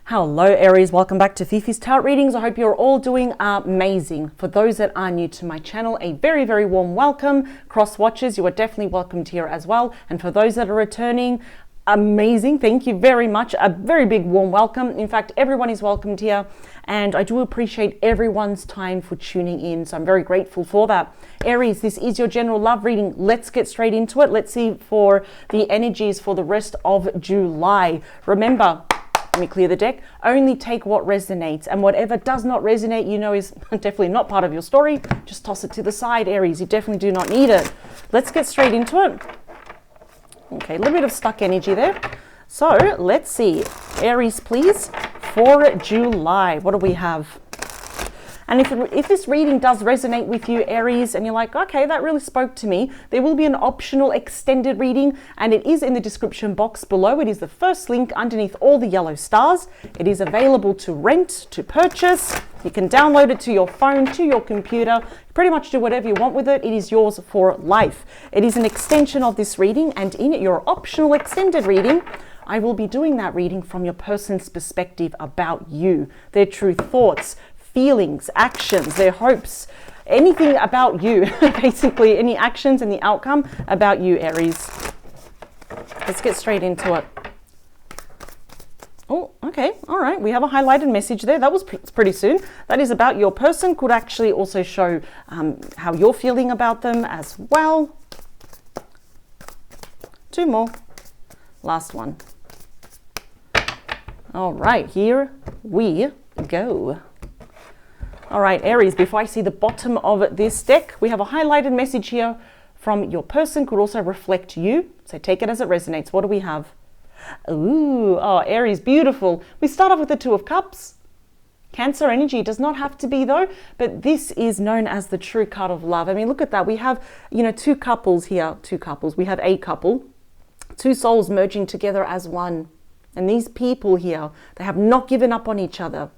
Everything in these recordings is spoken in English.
Hello Aries, welcome back to Fifi's Tarot Readings. I hope you're all doing amazing. For those that are new to my channel, a very, very warm welcome. Cross watchers, you are definitely welcomed here as well. And for those that are returning, amazing. Thank you very much. A very big warm welcome. In fact, everyone is welcomed here. And I do appreciate everyone's time for tuning in. So I'm very grateful for that. Aries, this is your general love reading. Let's get straight into it. Let's see for the energies for the rest of July. Remember, let me clear the deck. Only take what resonates, and whatever does not resonate, you know, is definitely not part of your story. Just toss it to the side, Aries. You definitely do not need it. Let's get straight into it. Okay, a little bit of stuck energy there. So let's see. Aries, please, for July. What do we have? And if this reading does resonate with you, Aries, and you're like, okay, that really spoke to me, there will be an optional extended reading, and it is in the description box below. It is the first link underneath all the yellow stars. It is available to rent, to purchase. You can download it to your phone, to your computer. Pretty much do whatever you want with it. It is yours for life. It is an extension of this reading, and in your optional extended reading, I will be doing that reading from your person's perspective about you, their true thoughts, feelings, actions, their hopes, anything about you, basically any actions and the outcome about you, Aries. Let's get straight into it. Oh, okay. All right. We have a highlighted message there. That was pretty soon. That is about your person. Could actually also show how you're feeling about them as well. Two more. Last one. All right. Here we go. All right, Aries, before I see the bottom of this deck, we have a highlighted message here from your person. Could also reflect you. So take it as it resonates. What do we have? Ooh, oh, Aries, beautiful. We start off with the Two of Cups. Cancer energy. Does not have to be though, but this is known as the true card of love. I mean, look at that. We have, two couples here. Two couples. We have a couple. Two souls merging together as one. And these people here, they have not given up on each other.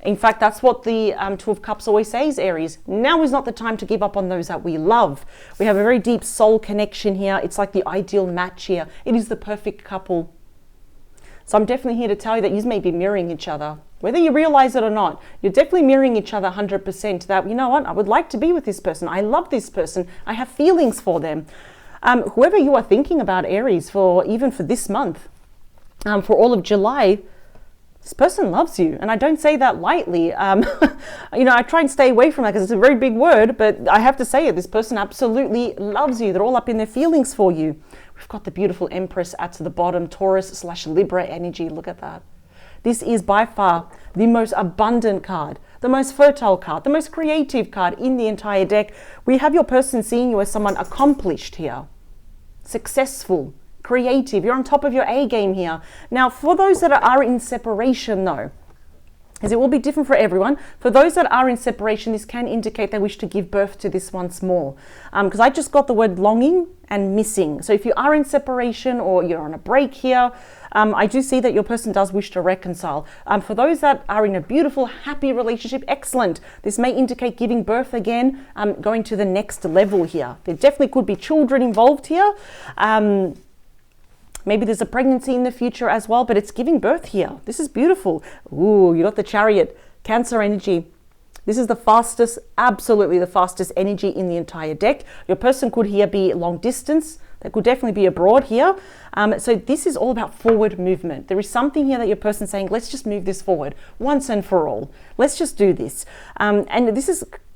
In fact, that's what the Two of Cups always says, Aries. Now is not the time to give up on those that we love. We have a very deep soul connection here. It's like the ideal match here. It is the perfect couple. So I'm definitely here to tell you that you may be mirroring each other. Whether you realize it or not, you're definitely mirroring each other 100%. That, you know what, I would like to be with this person. I love this person. I have feelings for them. Whoever you are thinking about, Aries, even for this month, for all of July, this person loves you, and I don't say that lightly. I try and stay away from that because it's a very big word, but I have to say it. This person absolutely loves you. They're all up in their feelings for you. We've got the beautiful Empress at the bottom, Taurus/Libra energy. Look at that. This is by far the most abundant card, the most fertile card, the most creative card in the entire deck. We have your person seeing you as someone accomplished here, successful, creative. You're on top of your A game here. Now, for those that are in separation though, as it will be different for everyone, for those that are in separation, this can indicate they wish to give birth to this once more. Because I just got the word longing and missing. So if you are in separation or you're on a break here, I do see that your person does wish to reconcile. For those that are in a beautiful, happy relationship, excellent. This may indicate giving birth again, going to the next level here. There definitely could be children involved here. Maybe there's a pregnancy in the future as well, but it's giving birth here. This is beautiful. Ooh, you got the Chariot, Cancer energy. This is the fastest, absolutely the fastest energy in the entire deck. Your person could here be long distance. They could definitely be abroad here. So this is all about forward movement. There is something here that your person's saying, let's just move this forward once and for all. Let's just do this. And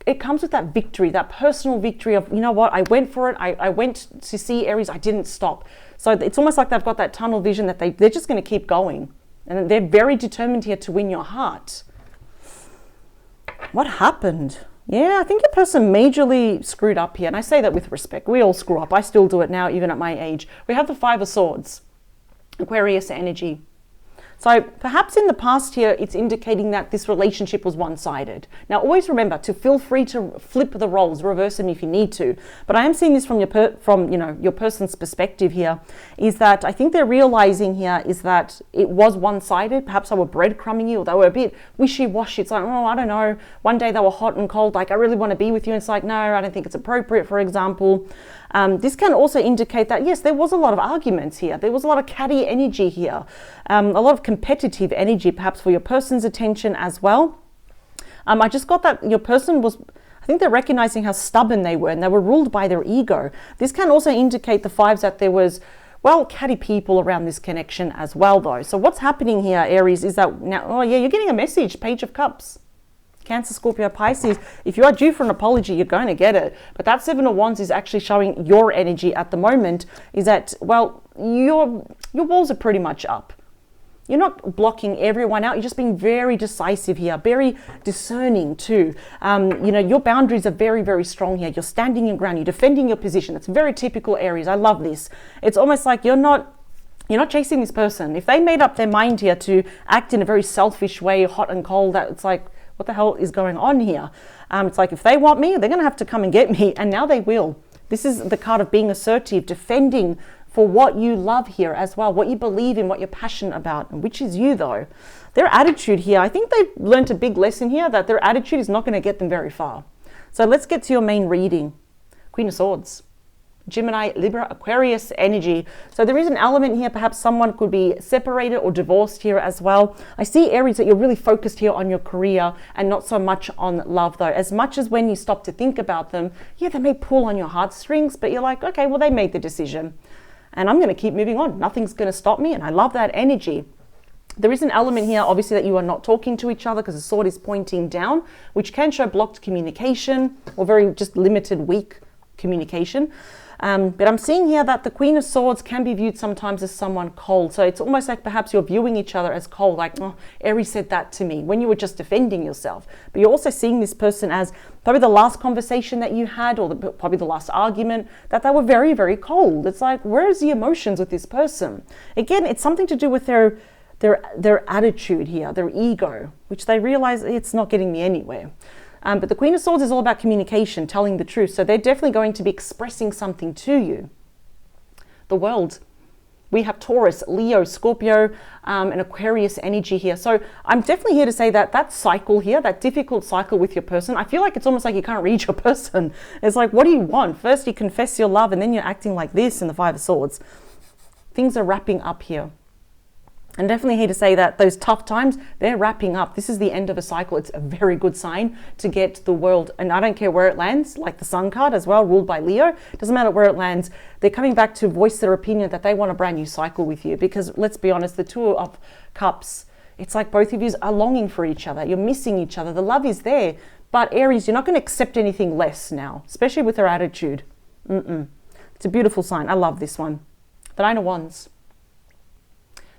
it comes with that victory, that personal victory of, you know what, I went for it. I went to see Aries. I didn't stop. So it's almost like they've got that tunnel vision that they're just going to keep going. And they're very determined here to win your heart. What happened? Yeah, I think your person majorly screwed up here. And I say that with respect. We all screw up. I still do it now, even at my age. We have the Five of Swords, Aquarius energy. So perhaps in the past here, it's indicating that this relationship was one-sided. Now, always remember to feel free to flip the roles, reverse them if you need to. But I am seeing this from your person's perspective here, is that I think they're realizing here is that it was one-sided. Perhaps they were breadcrumbing you, or they were a bit wishy-washy. It's like, oh, I don't know. One day they were hot and cold, like, I really want to be with you. And it's like, no, I don't think it's appropriate, for example. This can also indicate that, yes, there was a lot of arguments here. There was a lot of catty energy here, a lot of competitive energy, perhaps for your person's attention as well. I just got that your person was, I think they're recognizing how stubborn they were and they were ruled by their ego. This can also indicate the fives that there was, well, catty people around this connection as well, though. So what's happening here, Aries, is that now, oh yeah, you're getting a message, Page of Cups. Cancer, Scorpio, Pisces, if you are due for an apology, you're going to get it. But that Seven of Wands is actually showing your energy at the moment is that, well, your walls are pretty much up. You're not blocking everyone out. You're just being very decisive here, very discerning too. Your boundaries are very, very strong here. You're standing your ground. You're defending your position. It's very typical Aries. I love this. It's almost like you're not chasing this person. If they made up their mind here to act in a very selfish way, hot and cold, that it's like, what the hell is going on here? It's like, if they want me, they're going to have to come and get me. And now they will. This is the card of being assertive, defending for what you love here as well, what you believe in, what you're passionate about, which is you though. Their attitude here, I think they've learned a big lesson here that their attitude is not going to get them very far. So let's get to your main reading. Queen of Swords, Gemini, Libra, Aquarius energy. So there is an element here, perhaps someone could be separated or divorced here as well. I see, Aries, that you're really focused here on your career and not so much on love though. As much as when you stop to think about them, yeah, they may pull on your heartstrings, but you're like, okay, well, they made the decision. And I'm going to keep moving on. Nothing's going to stop me. And I love that energy. There is an element here, obviously, that you are not talking to each other because the sword is pointing down, which can show blocked communication or very just limited, weak communication. But I'm seeing here that the Queen of Swords can be viewed sometimes as someone cold. So it's almost like perhaps you're viewing each other as cold, like, oh, Aries said that to me when you were just defending yourself. But you're also seeing this person as probably the last conversation that you had or probably the last argument, that they were very, very cold. It's like, where's the emotions with this person? Again, it's something to do with their attitude here, their ego, which they realize it's not getting me anywhere. But the Queen of Swords is all about communication, telling the truth. So they're definitely going to be expressing something to you. The World. We have Taurus, Leo, Scorpio, and Aquarius energy here. So I'm definitely here to say that that cycle here, that difficult cycle with your person, I feel like it's almost like you can't read your person. It's like, what do you want? First you confess your love and then you're acting like this in the Five of Swords. Things are wrapping up here. And definitely here to say that those tough times, they're wrapping up. This is the end of a cycle. It's a very good sign to get the World. And I don't care where it lands, like the Sun card as well, ruled by Leo. It doesn't matter where it lands. They're coming back to voice their opinion that they want a brand new cycle with you. Because let's be honest, the Two of Cups, it's like both of you are longing for each other. You're missing each other. The love is there. But Aries, you're not going to accept anything less now, especially with their attitude. It's a beautiful sign. I love this one. The Nine of Wands.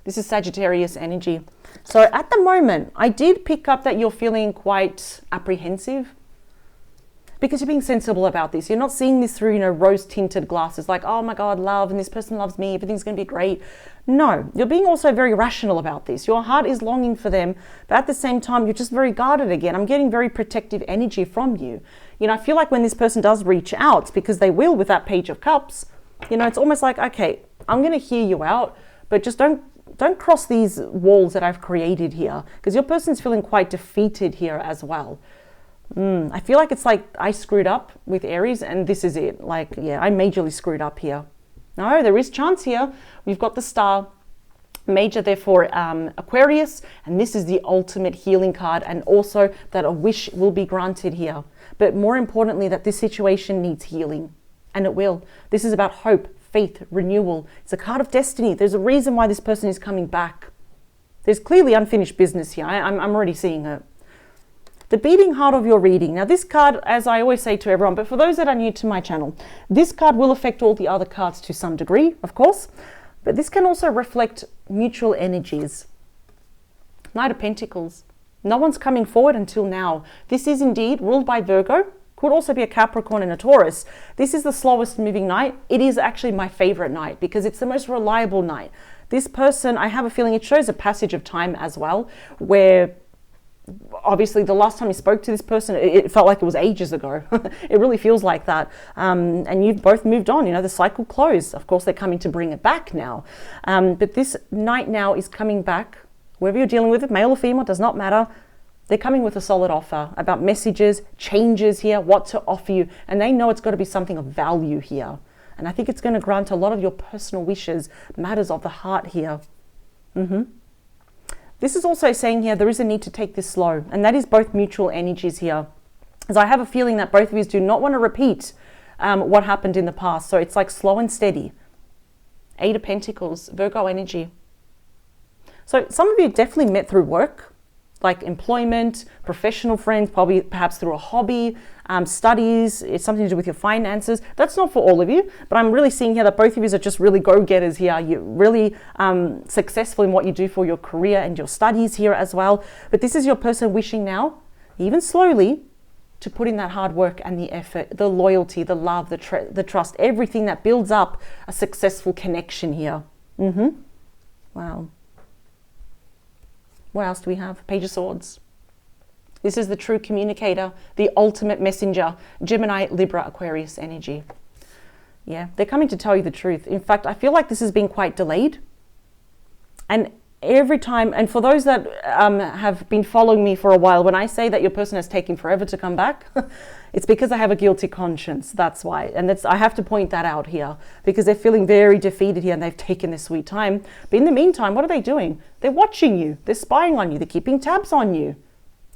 This is Sagittarius energy. So at the moment, I did pick up that you're feeling quite apprehensive because you're being sensible about this. You're not seeing this through, rose-tinted glasses like, oh my God, love, and this person loves me, everything's going to be great. No, you're being also very rational about this. Your heart is longing for them, but at the same time, you're just very guarded again. I'm getting very protective energy from you. I feel like when this person does reach out, because they will with that Page of Cups, it's almost like, okay, I'm going to hear you out, but just don't cross these walls that I've created here, because your person's feeling quite defeated here as well. I feel like it's like I screwed up with Aries and this is it. Like, yeah, I majorly screwed up here. No, there is chance here. We've got the Star, major therefore Aquarius, and this is the ultimate healing card, and also that a wish will be granted here. But more importantly, that this situation needs healing, and it will. This is about hope, faith, renewal. It's a card of destiny. There's a reason why this person is coming back. There's clearly unfinished business here. I'm already seeing it. The beating heart of your reading. Now this card, as I always say to everyone, but for those that are new to my channel, this card will affect all the other cards to some degree, of course, but this can also reflect mutual energies. Knight of Pentacles. No one's coming forward until now. This is indeed ruled by Virgo. Could also be a Capricorn and a Taurus. This is the slowest moving night. It is actually my favorite night because it's the most reliable night. This person, I have a feeling it shows a passage of time as well, where obviously the last time you spoke to this person, it felt like it was ages ago. It really feels like that. And you've both moved on, the cycle closed. Of course, they're coming to bring it back now. But this night now is coming back. Whoever you're dealing with, male or female, does not matter. They're coming with a solid offer about messages, changes here, what to offer you. And they know it's got to be something of value here. And I think it's going to grant a lot of your personal wishes, matters of the heart here. This is also saying here there is a need to take this slow, and that is both mutual energies here. As I have a feeling that both of you do not want to repeat what happened in the past. So it's like slow and steady. 8 of Pentacles, Virgo energy. So some of you definitely met through work, like employment, professional friends, probably perhaps through a hobby, studies, it's something to do with your finances. That's not for all of you, but I'm really seeing here that both of you are just really go-getters here. You're really successful in what you do for your career and your studies here as well. But this is your person wishing now, even slowly, to put in that hard work and the effort, the loyalty, the love, the trust, everything that builds up a successful connection here. Wow. What else do we have? Page of Swords. This is the true communicator, the ultimate messenger, Gemini, Libra, Aquarius energy. Yeah, they're coming to tell you the truth. In fact, I feel like this has been quite delayed. And every time, and for those that have been following me for a while, when I say that your person has taken forever to come back, it's because I have a guilty conscience. That's why. And I have to point that out here because they're feeling very defeated here and they've taken this sweet time. But in the meantime, what are they doing? They're watching you. They're spying on you. They're keeping tabs on you.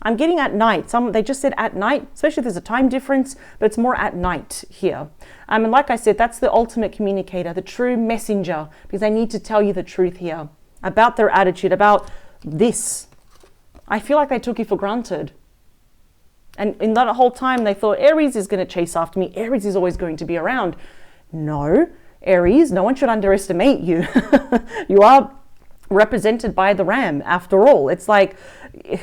I'm getting at night. They just said at night, especially if there's a time difference, but it's more at night here. And like I said, that's the ultimate communicator, the true messenger, because they need to tell you the truth here about their attitude, about this. I feel like they took you for granted. And in that whole time, they thought Aries is going to chase after me. Aries is always going to be around. No, Aries, no one should underestimate you. You are represented by the ram after all. It's like,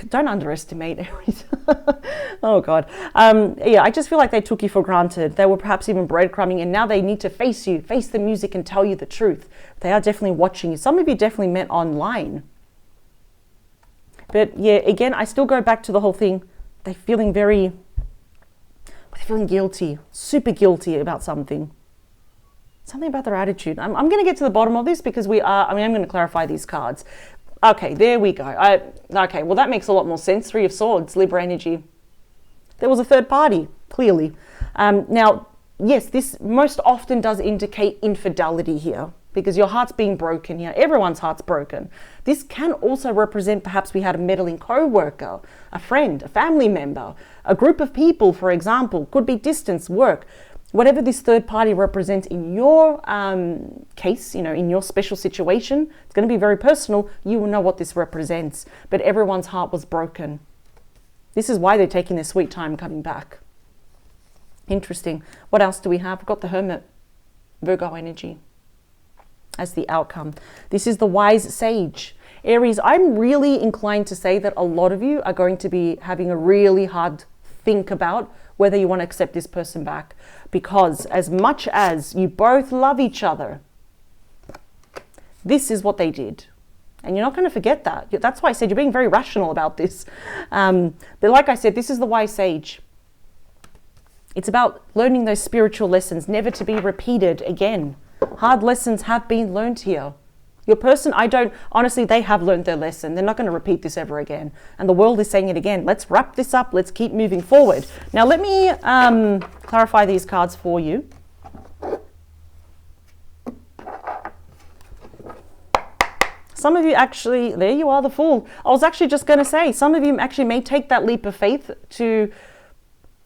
don't underestimate Aries. Oh God. Yeah, I just feel like they took you for granted. They were perhaps even breadcrumbing, and now they need to face you, face the music and tell you the truth. They are definitely watching you. Some of you definitely met online. But yeah, again, I still go back to the whole thing. They're feeling guilty, super guilty about something. Something about their attitude. I'm going to get to the bottom of this because I'm going to clarify these cards. Okay, there we go. Okay, well, that makes a lot more sense. 3 of Swords, Libra energy. There was a third party, clearly. Now, yes, this most often does indicate infidelity here because your heart's being broken here. Everyone's heart's broken. This can also represent perhaps we had a meddling co-worker, a friend, a family member, a group of people, for example. Could be distance, work. Whatever this third party represents in your case, in your special situation, it's going to be very personal. You will know what this represents. But everyone's heart was broken. This is why they're taking their sweet time coming back. Interesting. What else do we have? We've got the Hermit, Virgo energy as the outcome. This is the wise sage. Aries, I'm really inclined to say that a lot of you are going to be having a really hard think about whether you want to accept this person back, because as much as you both love each other, this is what they did. And you're not going to forget that. That's why I said you're being very rational about this. But like I said, this is the wise sage. It's about learning those spiritual lessons, never to be repeated again. Hard lessons have been learned here. Your person, honestly, they have learned their lesson. They're not going to repeat this ever again. And the world is saying it again. Let's wrap this up. Let's keep moving forward. Now, let me clarify these cards for you. Some of you actually, there you are, the Fool. I was actually just going to say, some of you actually may take that leap of faith to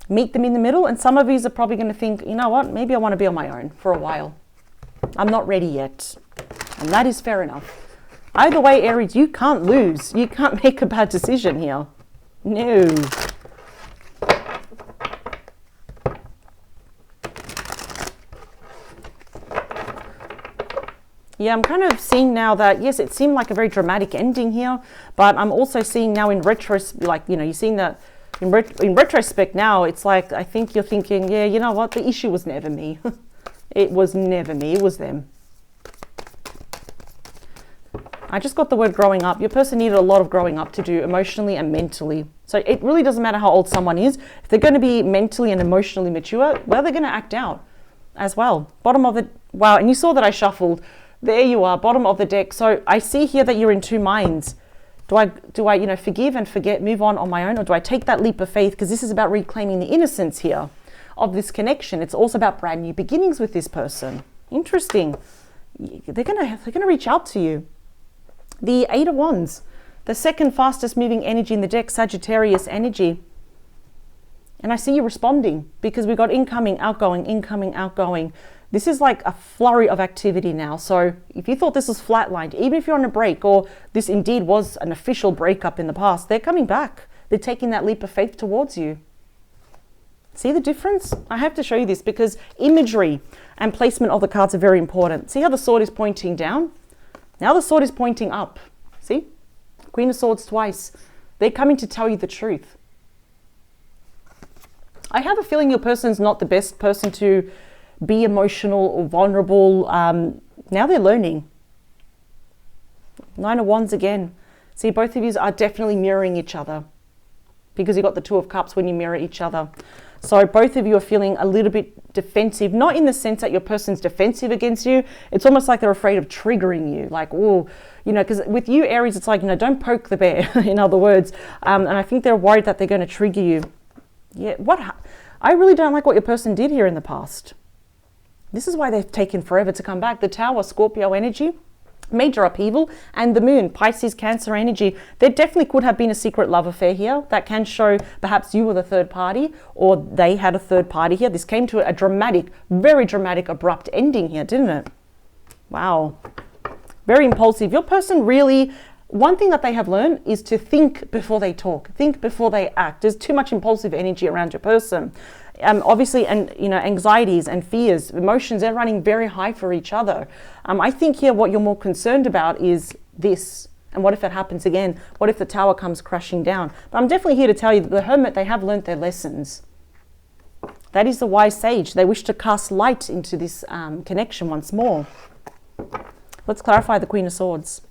meet them in the middle. And some of you are probably going to think, you know what, maybe I want to be on my own for a while. I'm not ready yet. And that is fair enough. Either way, Aries, you can't lose. You can't make a bad decision here. No. Yeah, I'm kind of seeing now that, yes, it seemed like a very dramatic ending here, but I'm also seeing now in retrospect, like, you're seeing that in retrospect now, it's like, I think you're thinking, yeah, you know what, the issue was never me. It was never me, it was them. I just got the word growing up. Your person needed a lot of growing up to do emotionally and mentally. So it really doesn't matter how old someone is. If they're going to be mentally and emotionally mature, well, they're going to act out as well. Bottom of the, wow, and you saw that I shuffled. There you are, bottom of the deck. So I see here that you're in two minds. Do I forgive and forget, move on my own, or do I take that leap of faith? Because this is about reclaiming the innocence here of this connection. It's also about brand new beginnings with this person. Interesting. They're gonna reach out to you. The Eight of Wands, the second fastest moving energy in the deck, Sagittarius energy. And I see you responding because we got incoming, outgoing, incoming, outgoing. This is like a flurry of activity now. So if you thought this was flatlined, even if you're on a break, or this indeed was an official breakup in the past, they're coming back. They're taking that leap of faith towards you. See the difference? I have to show you this because imagery and placement of the cards are very important. See how the sword is pointing down? Now the sword is pointing up. See? Queen of Swords twice. They're coming to tell you the truth. I have a feeling your person's not the best person to be emotional or vulnerable. Now they're learning. Nine of Wands again. See, both of you are definitely mirroring each other because you got the Two of Cups when you mirror each other. So both of you are feeling a little bit defensive, not in the sense that your person's defensive against you. It's almost like they're afraid of triggering you. Like, oh, you know, because with you, Aries, it's like, you know, don't poke the bear, in other words. And I think they're worried that they're going to trigger you. Yeah, I really don't like what your person did here in the past. This is why they've taken forever to come back. The Tower, Scorpio energy, major upheaval, and the Moon, Pisces, Cancer energy. There definitely could have been a secret love affair here that can show perhaps you were the third party or they had a third party here. This came to a dramatic, very dramatic, abrupt ending here, didn't it? Wow. Very impulsive. Your person really, one thing that they have learned is to think before they talk, think before they act. There's too much impulsive energy around your person. Obviously, and you know, anxieties and fears, emotions, they're running very high for each other. I think here what you're more concerned about is this. And what if it happens again? What if the Tower comes crashing down? But I'm definitely here to tell you that the Hermit, they have learned their lessons. That is the wise sage. They wish to cast light into this connection once more. Let's clarify the Queen of Swords.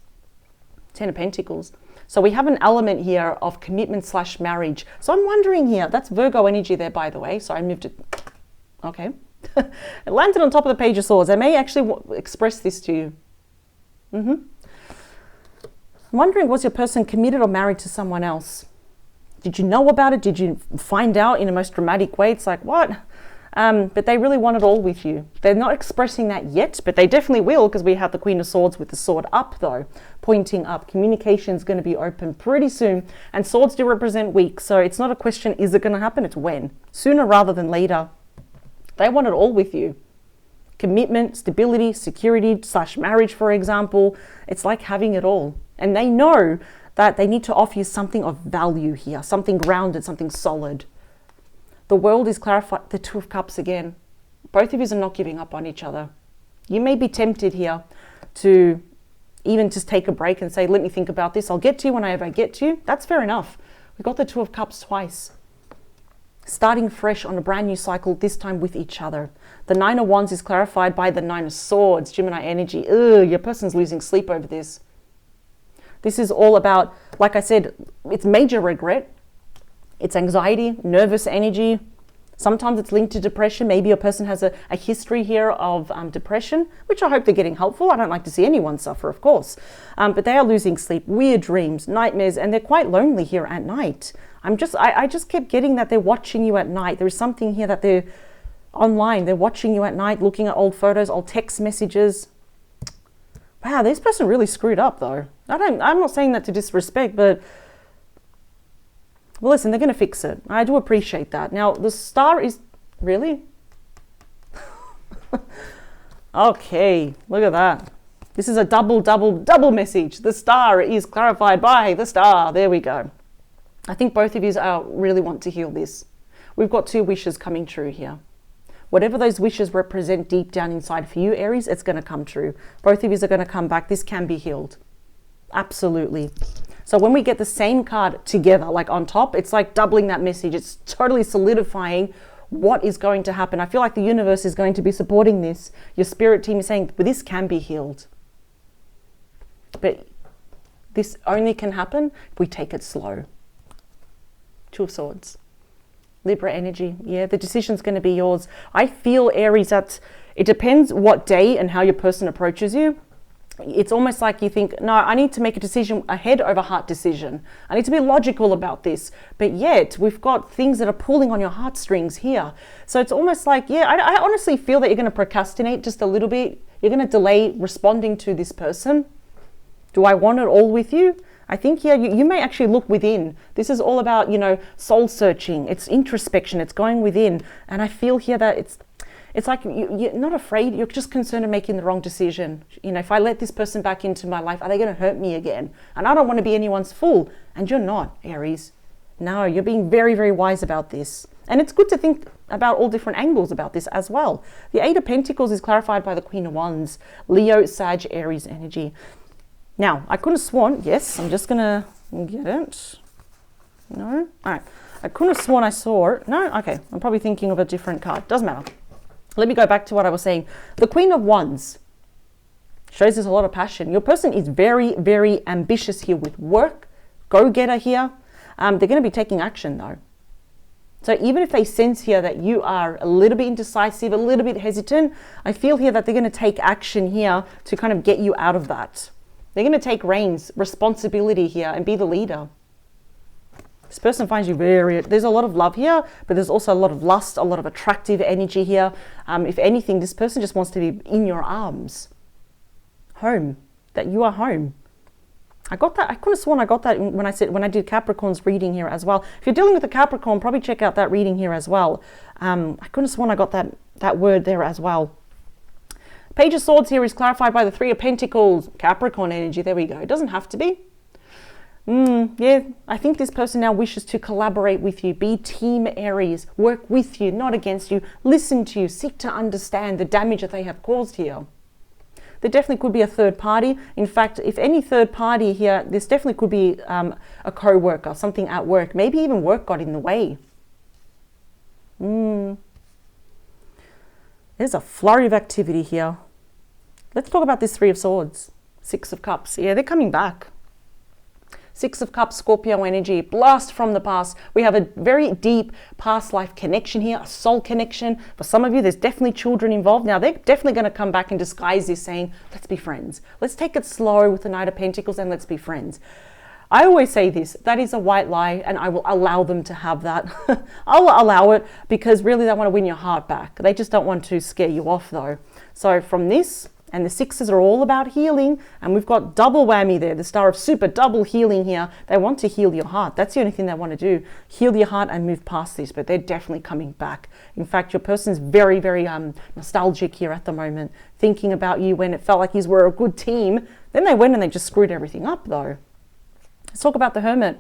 Ten of Pentacles. So we have an element here of commitment / marriage. So I'm wondering here, that's Virgo energy there, by the way. So I moved it. Okay. It landed on top of the Page of Swords. I may actually express this to you. I'm wondering, was your person committed or married to someone else? Did you know about it? Did you find out in a most dramatic way? It's like, what? But they really want it all with you. They're not expressing that yet, but they definitely will, because we have the Queen of Swords with the sword up, though, pointing up. Communication is going to be open pretty soon, and swords do represent weak, so it's not a question, is it going to happen? It's when. Sooner rather than later. They want it all with you. Commitment, stability, security / marriage, for example. It's like having it all. And they know that they need to offer you something of value here, something grounded, something solid. The world is clarified, the Two of Cups again. Both of you are not giving up on each other. You may be tempted here to even just take a break and say, let me think about this. I'll get to you whenever I get to you. That's fair enough. We got the Two of Cups twice. Starting fresh on a brand new cycle, this time with each other. The Nine of Wands is clarified by the Nine of Swords, Gemini energy. Ugh, your person's losing sleep over this. This is all about, like I said, it's major regret. It's anxiety, nervous energy. Sometimes it's linked to depression. Maybe your person has a history here of depression, which I hope they're getting helpful. I don't like to see anyone suffer, of course. But they are losing sleep, weird dreams, nightmares, and they're quite lonely here at night. I just kept getting that they're watching you at night. There is something here that they're online. They're watching you at night, looking at old photos, old text messages. Wow, this person really screwed up, though. I'm not saying that to disrespect, but well, listen, they're going to fix it. I do appreciate that. Now, the Star is... Really? Okay, look at that. This is a double message. The Star is clarified by the Star. There we go. I think both of you really want to heal this. We've got two wishes coming true here. Whatever those wishes represent deep down inside for you, Aries, it's going to come true. Both of you are going to come back. This can be healed. Absolutely. So when we get the same card together, like on top, it's like doubling that message. It's totally solidifying what is going to happen. I feel like the universe is going to be supporting this. Your spirit team is saying, well, this can be healed. But this only can happen if we take it slow. Two of Swords. Libra energy. Yeah, the decision's going to be yours. I feel, Aries, that it depends what day and how your person approaches you. it's almost like you think, no, I need to make a decision, a head over heart decision. I need to be logical about this. But yet we've got things that are pulling on your heartstrings here. So it's almost like, yeah, I honestly feel that you're going to procrastinate just a little bit. You're going to delay responding to this person. Do I want it all with you? I think here you may actually look within. This is all about, you know, soul searching. It's introspection. It's going within. And I feel here that it's like you're not afraid. You're just concerned of making the wrong decision. You know, if I let this person back into my life, are they going to hurt me again? And I don't want to be anyone's fool. And you're not, Aries. No, you're being very, very wise about this. And it's good to think about all different angles about this as well. The Eight of Pentacles is clarified by the Queen of Wands. Leo, Sag, Aries energy. Now, I could have sworn, yes, I'm just going to get it. No? All right. I could have sworn I saw it. No? Okay. I'm probably thinking of a different card. Doesn't matter. Let me go back to what I was saying. The Queen of Wands shows us a lot of passion. Your person is very, very ambitious here with work. Go-getter here. They're going to be taking action though. So even if they sense here that you are a little bit indecisive, a little bit hesitant, I feel here that they're going to take action here to kind of get you out of that. They're going to take reins, responsibility here and be the leader. This person finds you there's a lot of love here, but there's also a lot of lust, a lot of attractive energy here. If anything, this person just wants to be in your arms. Home, that you are home. I got that. I could have sworn I got that when I did Capricorn's reading here as well. If you're dealing with a Capricorn, probably check out that reading here as well. I could have sworn I got that word there as well. Page of Swords here is clarified by the Three of Pentacles. Capricorn energy. There we go. It doesn't have to be. Yeah, I think this person now wishes to collaborate with you, be team Aries, work with you, not against you, listen to you, seek to understand the damage that they have caused here. There definitely could be a third party. In fact, if any third party here, this definitely could be a co-worker, something at work. Maybe even work got in the way. There's a flurry of activity here. Let's talk about this Three of Swords. Six of Cups. Yeah, they're coming back. Six of Cups, Scorpio energy, blast from the past. We have a very deep past life connection here, a soul connection. For some of you, there's definitely children involved. Now, they're definitely going to come back and disguise this saying, let's be friends. Let's take it slow with the Knight of Pentacles and let's be friends. I always say this, that is a white lie and I will allow them to have that. I'll allow it because really they want to win your heart back. They just don't want to scare you off though. So from this, and the sixes are all about healing. And we've got double whammy there. The Star of Super, double healing here. They want to heal your heart. That's the only thing they want to do. Heal your heart and move past this. But they're definitely coming back. In fact, your person's very, very nostalgic here at the moment. Thinking about you when it felt like you were a good team. Then they went and they just screwed everything up though. Let's talk about the Hermit.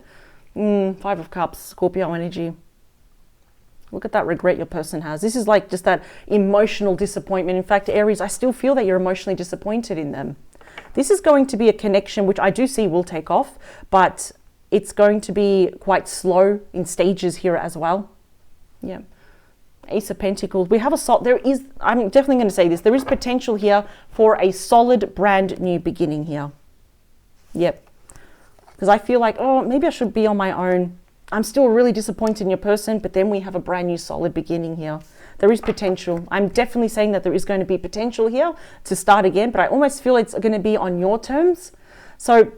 Five of Cups, Scorpio energy. Look at that regret your person has. This is like just that emotional disappointment. In fact, Aries, I still feel that you're emotionally disappointed in them. This is going to be a connection which I do see will take off, but it's going to be quite slow in stages here as well. Yeah. Ace of Pentacles. We have I'm definitely going to say this. There is potential here for a solid brand new beginning here. Yep. Because I feel like, oh, maybe I should be on my own. I'm still really disappointed in your person, but then we have a brand new solid beginning here. There is potential. I'm definitely saying that there is going to be potential here to start again, but I almost feel it's going to be on your terms. So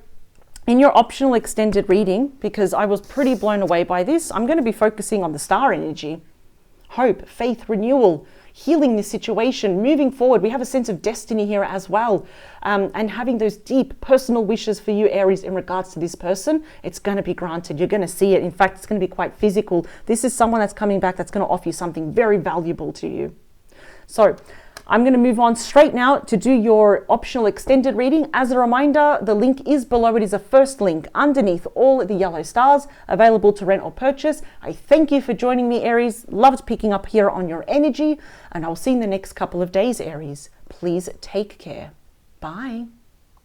in your optional extended reading, because I was pretty blown away by this, I'm going to be focusing on the star energy. Hope, faith, renewal, healing this situation, moving forward. We have a sense of destiny here as well. And having those deep personal wishes for you, Aries, in regards to this person, it's going to be granted. You're going to see it. In fact, it's going to be quite physical. This is someone that's coming back that's going to offer you something very valuable to you. So I'm going to move on straight now to do your optional extended reading. As a reminder, the link is below. It is a first link underneath all the yellow stars, available to rent or purchase. I thank you for joining me, Aries. Loved picking up here on your energy, and I'll see you in the next couple of days, Aries. Please take care. Bye.